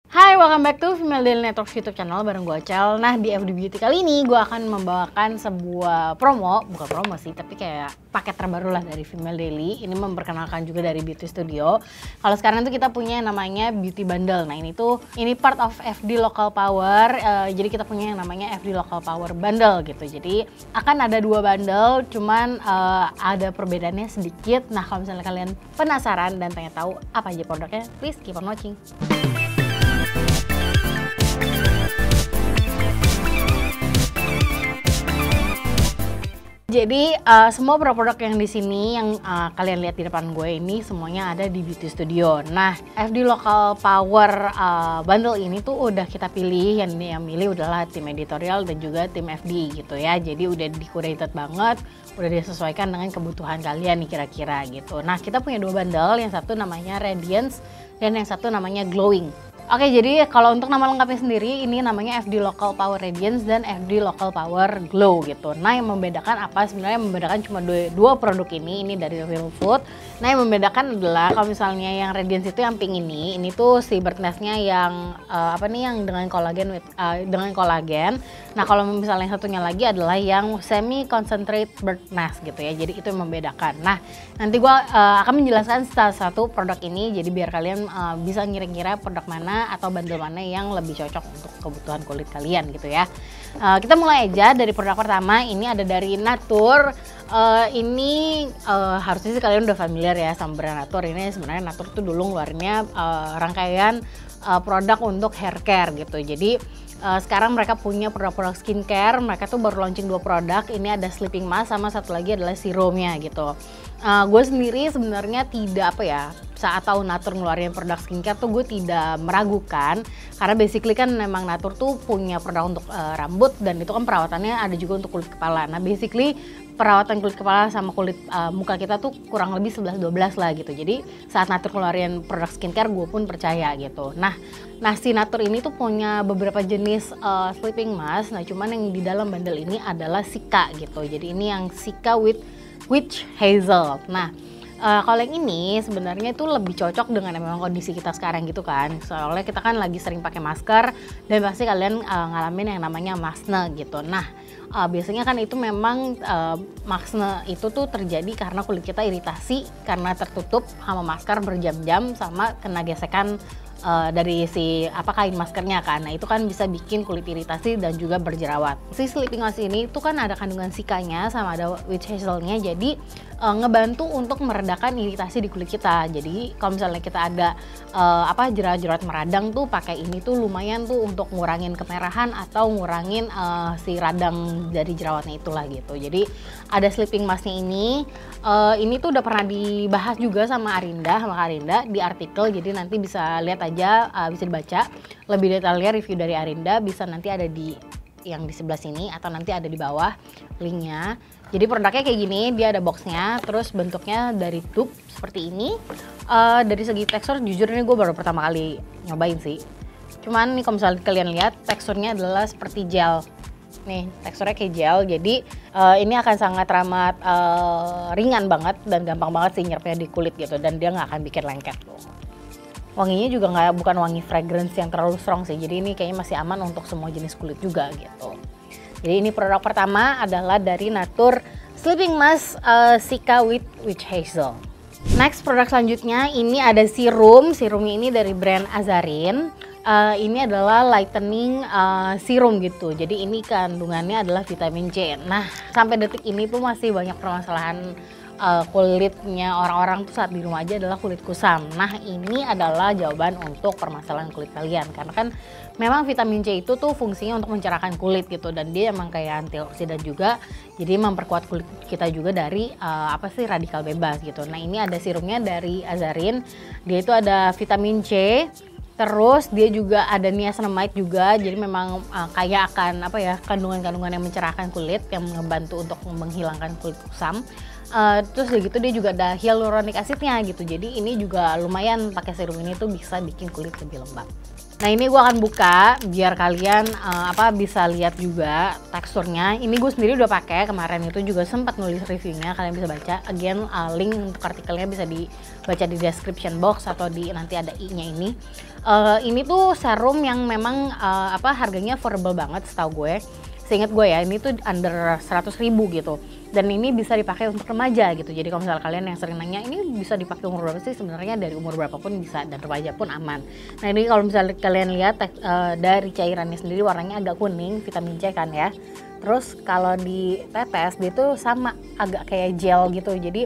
Hai, welcome back to Female Daily Network YouTube channel bareng gue Acel. Nah, di FD Beauty kali ini gue akan membawakan sebuah bukan promo sih, tapi kayak paket terbaru lah dari Female Daily. Ini memperkenalkan juga dari Beauty Studio. Kalau sekarang tuh kita punya yang namanya Beauty Bundle. Nah, ini part of FD Local Power. Jadi kita punya yang namanya FD Local Power Bundle gitu. Jadi akan ada 2 bundle, cuman ada perbedaannya sedikit. Nah, kalau misalnya kalian penasaran dan pengen tahu apa aja produknya, please keep on watching. Jadi semua produk yang di sini yang kalian lihat di depan gue ini semuanya ada di Beauty Studio. Nah, FD Local Power bundle ini tuh udah kita pilih, yang milih udahlah tim editorial dan juga tim FD gitu ya. Jadi udah di-curated banget, udah disesuaikan dengan kebutuhan kalian nih kira-kira gitu. Nah, kita punya 2 bundle, yang satu namanya Radiance dan yang satu namanya Glowing. Oke, jadi kalau untuk nama lengkapnya sendiri, ini namanya FD Local Power Radiance dan FD Local Power Glow gitu. Nah, yang membedakan apa? Sebenarnya yang membedakan cuma dua produk ini dari Real Food. Nah, yang membedakan adalah kalau misalnya yang Radiance itu yang pink ini tuh si bird nest-nya yang yang dengan kolagen. Nah, kalau misalnya yang satunya lagi adalah yang semi concentrate bird nest gitu ya. Jadi itu yang membedakan. Nah, nanti gua akan menjelaskan satu produk ini, jadi biar kalian bisa ngira-ngira produk mana atau bundle mana yang lebih cocok untuk kebutuhan kulit kalian gitu ya. Kita mulai aja dari produk pertama. Ini ada dari Natur. Harusnya sih kalian udah familiar ya sama brand Natur. Ini sebenarnya Natur tuh dulu ngeluarinnya rangkaian produk untuk hair care gitu. Jadi sekarang mereka punya produk-produk skincare. Mereka tuh baru launching 2 produk. Ini ada sleeping mask sama satu lagi adalah serumnya gitu. Gue sendiri sebenarnya tidak saat tahu Natur ngeluarin produk skincare tuh gue tidak meragukan, karena basically kan memang Natur tuh punya produk untuk rambut dan itu kan perawatannya ada juga untuk kulit kepala. Nah, basically perawatan kulit kepala sama kulit muka kita tuh kurang lebih 11-12 lah gitu. Jadi saat Natur ngeluarin produk skincare gue pun percaya gitu. Nah, si Natur ini tuh punya beberapa jenis sleeping mask. Nah, cuman yang di dalam bundle ini adalah Cica gitu. Jadi ini yang Cica with Witch Hazel. Nah, kalau yang ini sebenarnya itu lebih cocok dengan memang kondisi kita sekarang gitu kan. Soalnya kita kan lagi sering pakai masker dan pasti kalian ngalamin yang namanya maskne gitu. Nah, biasanya kan itu memang maskne itu tuh terjadi karena kulit kita iritasi karena tertutup sama masker berjam-jam sama kena gesekan dari kain maskernya kan. Nah, itu kan bisa bikin kulit iritasi dan juga berjerawat. Si sleeping mask ini tuh kan ada kandungan sikanya sama ada witch hazelnya, jadi ngebantu untuk meredakan iritasi di kulit kita. Jadi kalau misalnya kita ada jerawat-jerawat meradang tuh pakai ini tuh lumayan tuh untuk ngurangin kemerahan atau ngurangin si radang dari jerawatnya itulah gitu. Jadi ada sleeping masknya ini tuh udah pernah dibahas juga sama Kak Arinda di artikel, jadi nanti bisa lihat aja, bisa dibaca lebih detailnya review dari Arinda, bisa nanti ada di yang di sebelah sini atau nanti ada di bawah linknya. Jadi produknya kayak gini, dia ada boxnya, terus bentuknya dari tube seperti ini. Dari segi tekstur jujur ini gue baru pertama kali nyobain sih. Cuman nih kalau misalnya kalian lihat teksturnya adalah seperti gel. Nih teksturnya kayak gel, jadi ini akan sangat ramah, ringan banget dan gampang banget sih nyerapnya di kulit gitu, dan dia nggak akan bikin lengket tuh. Wanginya juga bukan wangi fragrance yang terlalu strong sih, jadi ini kayaknya masih aman untuk semua jenis kulit juga gitu. Jadi ini produk pertama adalah dari Natur Sleeping Mask Cica with Witch Hazel. Next produk selanjutnya ini ada serumnya ini dari brand Azarin. Ini adalah lightening serum gitu, jadi ini kandungannya adalah vitamin C. Nah, sampai detik ini tuh masih banyak permasalahan kulitnya orang-orang tuh saat di rumah aja adalah kulit kusam. Nah, ini adalah jawaban untuk permasalahan kulit kalian, karena kan memang vitamin C itu tuh fungsinya untuk mencerahkan kulit gitu, dan dia emang kayak antioksidan juga, jadi memperkuat kulit kita juga dari radikal bebas gitu. Nah, ini ada serumnya dari Azarin, dia itu ada vitamin C, terus dia juga ada niacinamide juga, jadi memang kaya akan kandungan-kandungan yang mencerahkan kulit, yang membantu untuk menghilangkan kulit kusam. Terus gitu dia juga ada hyaluronic acidnya gitu, jadi ini juga lumayan pakai serum ini tuh bisa bikin kulit lebih lembab. Nah ini gue akan buka biar kalian bisa lihat juga teksturnya. Ini gue sendiri udah pakai kemarin, itu juga sempat nulis reviewnya, kalian bisa baca. Again link untuk artikelnya bisa dibaca di description box atau di nanti ada i-nya ini. Ini tuh serum yang memang harganya affordable banget setahu gue. Seingat gue ya, ini tuh under 100.000 gitu. Dan ini bisa dipakai untuk remaja gitu. Jadi kalau misalnya kalian yang sering nanya ini bisa dipakai umur berapa sih, sebenarnya dari umur berapapun bisa, dan remaja pun aman. Nah ini kalau misalnya kalian lihat dari cairannya sendiri warnanya agak kuning, vitamin C kan ya. Terus kalau ditetes dia tuh sama agak kayak gel gitu. Jadi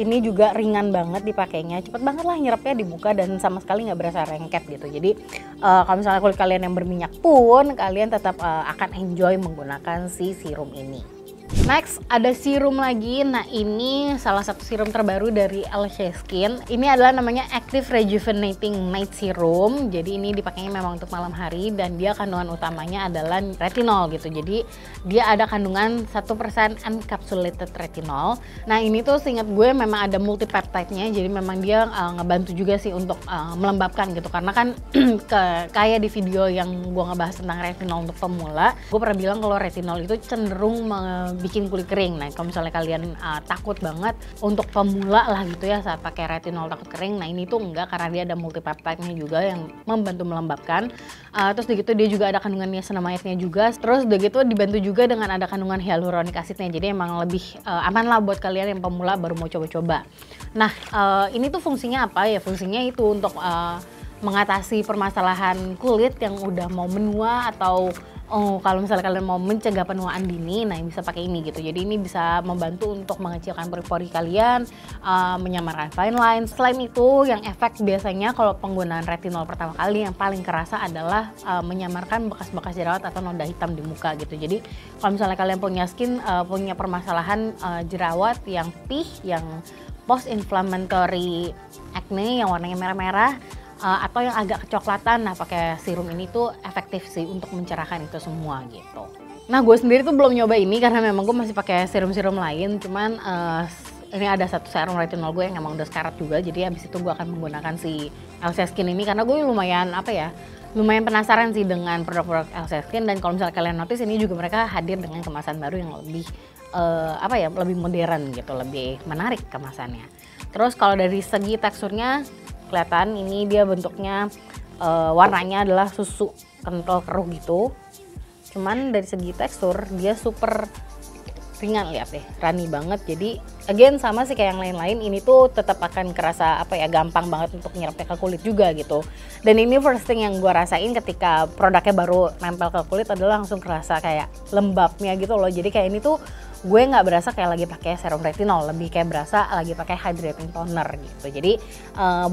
ini juga ringan banget dipakainya, cepet banget lah nyerapnya di muka dan sama sekali nggak berasa lengket gitu. Jadi kalau misalnya kulit kalian yang berminyak pun kalian tetap akan enjoy menggunakan si serum ini. Next ada serum lagi. Nah ini salah satu serum terbaru dari Alsea Skin. Ini adalah namanya Active Rejuvenating Night Serum. Jadi ini dipakainya memang untuk malam hari dan dia kandungan utamanya adalah retinol gitu. Jadi dia ada kandungan 1% encapsulated retinol. Nah ini tuh seingat gue memang ada multipeptide-nya. Jadi memang dia ngebantu juga sih untuk melembabkan gitu. Karena kan kayak di video yang gue ngebahas tentang retinol untuk pemula, gue pernah bilang kalau retinol itu cenderung bikin kulit kering. Nah kalau misalnya kalian takut banget untuk pemula lah gitu ya saat pakai retinol takut kering, nah ini tuh enggak, karena dia ada multipeptide-nya juga yang membantu melembabkan. Terus begitu dia juga ada kandungan niacinamide-nya juga. Terus udah gitu dibantu juga dengan ada kandungan hyaluronic acid-nya. Jadi emang lebih aman lah buat kalian yang pemula baru mau coba-coba. Nah ini tuh fungsinya apa ya? Fungsinya itu untuk mengatasi permasalahan kulit yang udah mau menua atau kalau misalnya kalian mau mencegah penuaan dini, nah bisa pakai ini gitu. Jadi ini bisa membantu untuk mengecilkan pori-pori kalian, menyamarkan fine line. Selain itu, yang efek biasanya kalau penggunaan retinol pertama kali yang paling kerasa adalah menyamarkan bekas-bekas jerawat atau noda hitam di muka gitu. Jadi kalau misalnya kalian punya permasalahan jerawat yang yang post inflammatory acne yang warnanya merah-merah, atau yang agak kecoklatan, nah pakai serum ini tuh efektif sih untuk mencerahkan itu semua gitu. Nah gue sendiri tuh belum nyoba ini karena memang gue masih pakai serum-serum lain, cuman ini ada satu serum retinol gue yang emang udah sekarat juga, jadi habis itu gue akan menggunakan si Alsea Skin ini karena gue lumayan penasaran sih dengan produk-produk Alsea Skin. Dan kalau misalnya kalian notice ini juga mereka hadir dengan kemasan baru yang lebih lebih modern gitu, lebih menarik kemasannya. Terus kalau dari segi teksturnya kelihatan ini dia bentuknya warnanya adalah susu kental keruh gitu. Cuman dari segi tekstur dia super ringan, lihat deh, runny banget. Jadi again sama sih kayak yang lain-lain, ini tuh tetap akan kerasa gampang banget untuk nyerapnya ke kulit juga gitu. Dan ini first thing yang gue rasain ketika produknya baru nempel ke kulit adalah langsung kerasa kayak lembabnya gitu loh. Jadi kayak ini tuh gue nggak berasa kayak lagi pakai serum retinol, lebih kayak berasa lagi pakai hydrating toner gitu. Jadi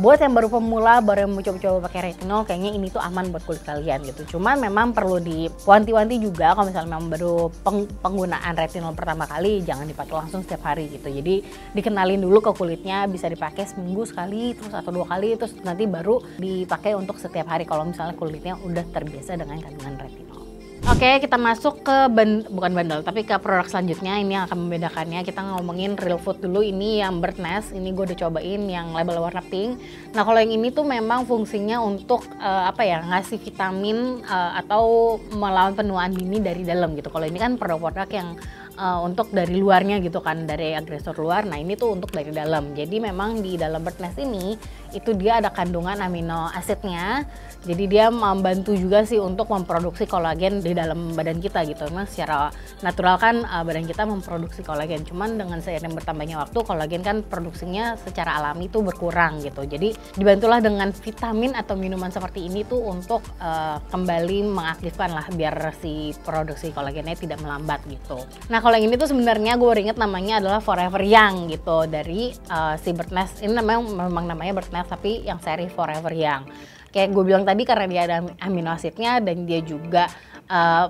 buat yang baru pemula, baru yang mau coba-coba pakai retinol, kayaknya ini tuh aman buat kulit kalian gitu. Cuman memang perlu diwanti-wanti juga kalau misalnya memang baru penggunaan retinol pertama kali, jangan dipakai langsung setiap hari gitu. Jadi dikenalin dulu ke kulitnya, bisa dipakai seminggu sekali, terus atau 2 kali, terus nanti baru dipakai untuk setiap hari kalau misalnya kulitnya udah terbiasa dengan kandungan retinol. Oke, kita masuk ke bukan bundle tapi ke produk selanjutnya. Ini yang akan membedakannya. Kita ngomongin Real Food dulu. Ini yang Bird Nest. Ini gue udah cobain yang label warna pink. Nah kalau yang ini tuh memang fungsinya untuk ngasih vitamin atau melawan penuaan dini dari dalam gitu. Kalau ini kan produk-produk yang untuk dari luarnya gitu kan, dari agresor luar. Nah ini tuh untuk dari dalam. Jadi memang di dalam Bird Nest ini itu dia ada kandungan amino asidnya. Jadi dia membantu juga sih untuk memproduksi kolagen di dalam badan kita gitu. Memang secara natural kan badan kita memproduksi kolagen. Cuman dengan seiring bertambahnya waktu, kolagen kan produksinya secara alami tuh berkurang gitu. Jadi dibantulah dengan vitamin atau minuman seperti ini tuh untuk kembali mengaktifkan lah biar si produksi kolagennya tidak melambat gitu. Nah kalau yang ini tuh sebenarnya gue inget namanya adalah Forever Young gitu, dari si Bird Nest. Ini memang namanya Bird Nest tapi yang seri Forever Young. Kayak gue bilang tadi, karena dia ada amino asidnya dan dia juga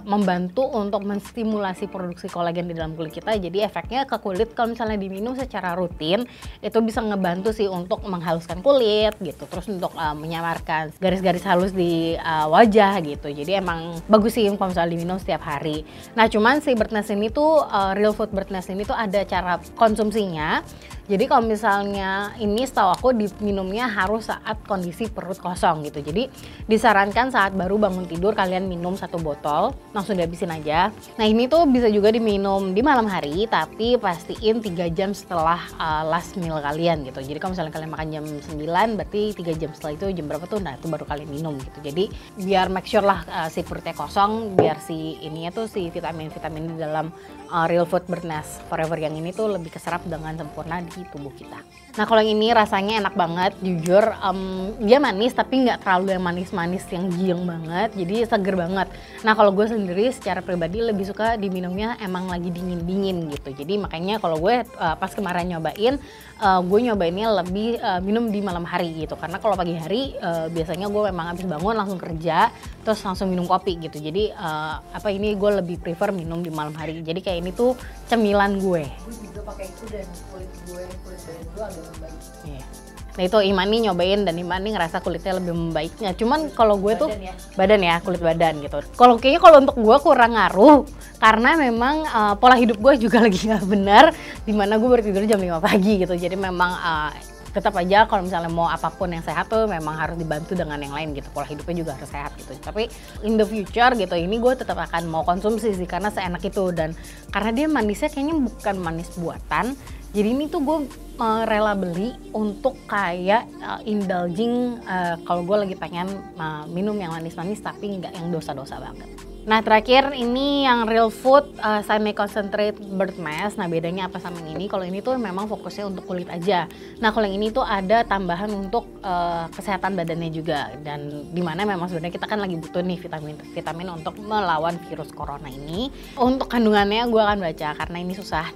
membantu untuk menstimulasi produksi kolagen di dalam kulit kita. Jadi efeknya ke kulit kalau misalnya diminum secara rutin itu bisa ngebantu sih untuk menghaluskan kulit gitu. Terus untuk menyamarkan garis-garis halus di wajah gitu. Jadi emang bagus sih kalau misalnya diminum setiap hari. Nah cuman si Bird Nest ini tuh Real Food Bird Nest ini tuh ada cara konsumsinya. Jadi kalau misalnya ini setahu aku diminumnya harus saat kondisi perut kosong gitu. Jadi disarankan saat baru bangun tidur kalian minum 1 botol, langsung dihabisin aja. Nah ini tuh bisa juga diminum di malam hari, tapi pastiin 3 jam setelah last meal kalian gitu. Jadi kalau misalnya kalian makan jam 9, berarti 3 jam setelah itu jam berapa tuh, nah itu baru kalian minum gitu. Jadi biar make sure lah si perutnya kosong, biar si ininya tuh si vitamin-vitamin di dalam Real Food Bird Nest Forever yang ini tuh lebih keserap dengan sempurna di tubuh kita. Nah kalau yang ini rasanya enak banget, jujur dia manis tapi nggak terlalu yang manis-manis yang giung banget, jadi seger banget. Nah kalau gue sendiri secara pribadi lebih suka diminumnya emang lagi dingin-dingin gitu. Jadi makanya kalau gue pas kemarin nyobain, gue nyobainnya lebih minum di malam hari gitu. Karena kalau pagi hari biasanya gue memang habis bangun langsung kerja, terus langsung minum kopi gitu. Jadi ini gue lebih prefer minum di malam hari. Jadi kayak ini tuh cemilan gue. Gue juga pakai itu dan kulit badan gue agak membaik. Iya. Nah itu Imani nyobain dan Imani ngerasa kulitnya lebih membaiknya. Cuman kalau gue tuh badan ya, kulit badan gitu. Kalau kayaknya kalau untuk gue kurang ngaruh karena memang pola hidup gue juga lagi nggak benar, dimana gue baru tidur jam 5 pagi gitu. Jadi memang tetap aja kalau misalnya mau apapun yang sehat tuh memang harus dibantu dengan yang lain gitu, pola hidupnya juga harus sehat gitu. Tapi in the future gitu ini gue tetap akan mau konsumsi sih karena seenak itu, dan karena dia manisnya kayaknya bukan manis buatan, jadi ini tuh gue rela beli untuk kayak indulging kalau gue lagi pengen minum yang manis-manis tapi nggak yang dosa-dosa banget. Nah terakhir ini yang Real Food Semi Concentrate Bird Mask. Nah bedanya apa sama yang ini? Kalau ini tuh memang fokusnya untuk kulit aja. Nah kalau yang ini tuh ada tambahan untuk kesehatan badannya juga. Dan dimana memang sebenarnya kita kan lagi butuh nih vitamin untuk melawan virus corona ini. Untuk kandungannya gue akan baca karena ini susah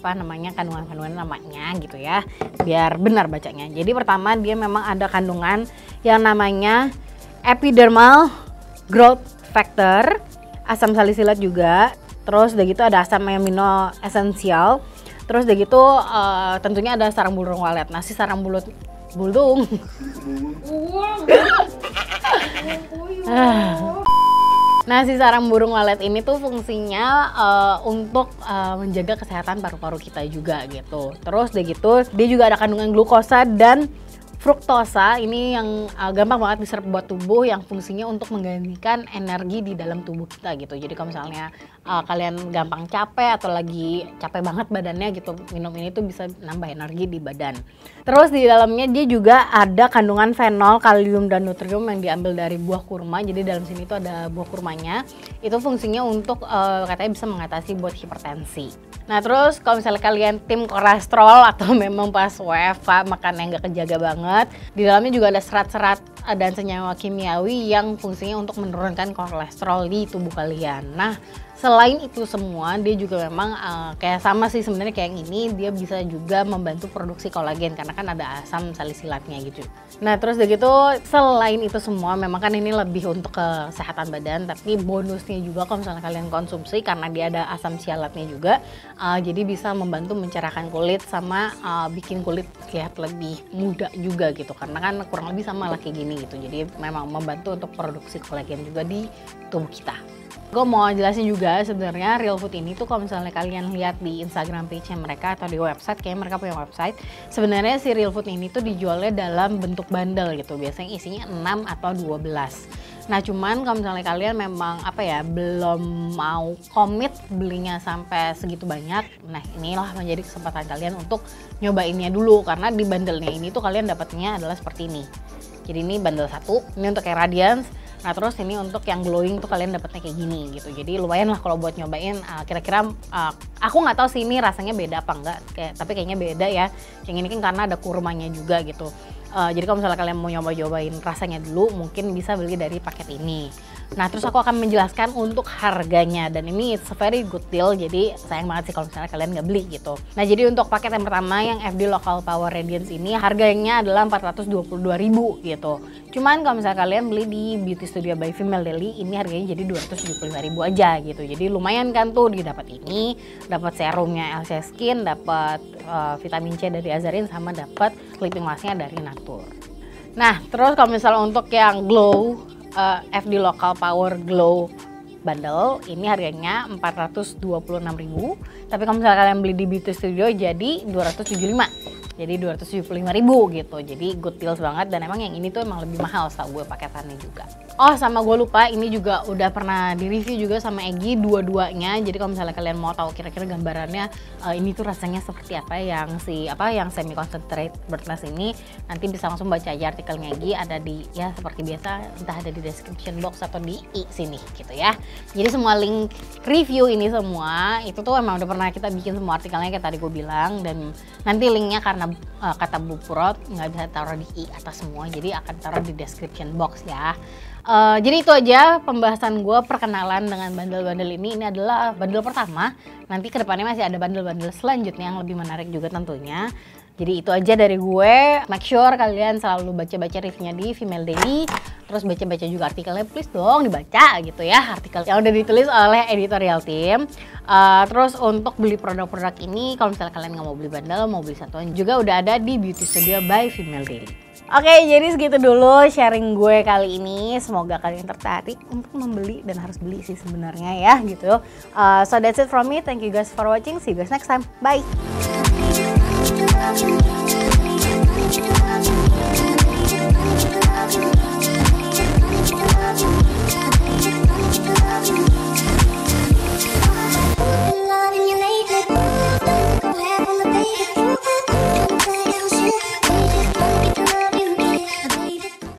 kandungan-kandungan namanya gitu ya. Biar benar bacanya. Jadi pertama dia memang ada kandungan yang namanya epidermal growth factor, asam salisilat juga, terus udah gitu ada asam amino esensial, terus udah gitu tentunya ada sarang burung walet. Nah si sarang bulung Nah si sarang burung walet ini tuh fungsinya untuk menjaga kesehatan paru-paru kita juga gitu. Terus udah gitu dia juga ada kandungan glukosa dan fruktosa, ini yang gampang banget diserap buat tubuh, yang fungsinya untuk menggantikan energi di dalam tubuh kita gitu. Jadi kalau misalnya kalian gampang capek atau lagi capek banget badannya gitu, minum ini tuh bisa nambah energi di badan. Terus di dalamnya dia juga ada kandungan fenol, kalium dan nutrium yang diambil dari buah kurma. Jadi dalam sini tuh ada buah kurmanya. Itu fungsinya untuk katanya bisa mengatasi buat hipertensi. Nah terus kalau misalnya kalian tim kolesterol atau memang pas WFH makan yang nggak kejaga banget, di dalamnya juga ada serat-serat dan senyawa kimiawi yang fungsinya untuk menurunkan kolesterol di tubuh kalian. Nah selain itu semua dia juga memang kayak sama sih sebenarnya kayak yang ini, dia bisa juga membantu produksi kolagen karena kan ada asam salisilatnya gitu. Nah terus begitu selain itu semua memang kan ini lebih untuk kesehatan badan, tapi bonusnya juga kalau misalnya kalian konsumsi karena dia ada asam sialatnya juga, jadi bisa membantu mencerahkan kulit sama bikin kulit terlihat lebih muda juga gitu, karena kan kurang lebih sama lah kayak gini gitu. Jadi memang membantu untuk produksi kolagen juga di tubuh kita. Gue mau jelasin juga sebenarnya Real Food ini tuh kalau misalnya kalian lihat di Instagram page-nya mereka atau di website, kayaknya mereka punya website. Sebenarnya si Real Food ini tuh dijualnya dalam bentuk bundle gitu. Biasanya isinya 6 atau 12. Nah cuman kalau misalnya kalian memang belum mau komit belinya sampai segitu banyak, nah inilah menjadi kesempatan kalian untuk nyobainnya dulu, karena di bundle-nya ini tuh kalian dapatnya adalah seperti ini. Jadi ini bundle 1, ini untuk kayak Radiance. Nah terus ini untuk yang glowing tuh kalian dapatnya kayak gini gitu. Jadi lumayan lah kalau buat nyobain. Kira-kira aku nggak tahu sih ini rasanya beda apa enggak, tapi kayaknya beda ya. Yang ini kan karena ada kurmanya juga gitu. Jadi kalau misalnya kalian mau nyobain rasanya dulu, mungkin bisa beli dari paket ini. Nah terus aku akan menjelaskan untuk harganya, dan ini it's a very good deal, jadi sayang banget sih kalau misalnya kalian nggak beli gitu. Nah jadi untuk paket yang pertama yang FD Local Power Radiance ini harganya adalah 422.000 gitu. Cuman kalau misalnya kalian beli di Beauty Studio by Female Daily, ini harganya jadi 275.000 aja gitu. Jadi lumayan kan tuh, dia dapat ini, dapat serumnya LC Skin, dapat vitamin C dari Azarin, sama dapat sleeping masknya dari Natur. Nah terus kalau misalnya untuk yang glow FD Local Power Glow bundle. Ini harganya 426.000. Tapi kalau misalnya kalian beli di Beauty Studio jadi 275. Jadi 275.000 gitu. Jadi good deals banget, dan emang yang ini tuh emang lebih mahal setahu gue paketannya juga. Oh, sama gue lupa, ini juga udah pernah di review juga sama Egy dua-duanya. Jadi kalau misalnya kalian mau tahu kira-kira gambarannya ini tuh rasanya seperti apa yang yang semi concentrate Birdnest ini, nanti bisa langsung baca aja artikelnya Egy, ada di ya seperti biasa, entah ada di description box atau di sini gitu ya. Jadi semua link review ini semua itu tuh emang udah pernah kita bikin semua artikelnya kayak tadi gue bilang, dan nanti linknya karena kata Bu Purot nggak bisa taruh di atas semua, jadi akan taruh di description box ya. Jadi itu aja pembahasan gue perkenalan dengan bundle-bundle ini. Ini adalah bundle pertama, nanti kedepannya masih ada bundle-bundle selanjutnya yang lebih menarik juga tentunya. Jadi itu aja dari gue. Make sure kalian selalu baca-baca reviewnya di Female Daily, terus baca-baca juga artikelnya, please dong dibaca gitu ya, artikel yang udah ditulis oleh editorial team. Terus untuk beli produk-produk ini, kalau misalnya kalian nggak mau beli bundle, mau beli satuan juga udah ada di Beauty Studio by Female Daily. Oke, jadi segitu dulu sharing gue kali ini. Semoga kalian tertarik untuk membeli, dan harus beli sih sebenarnya ya gitu. So that's it from me. Thank you guys for watching. See you guys next time. Bye.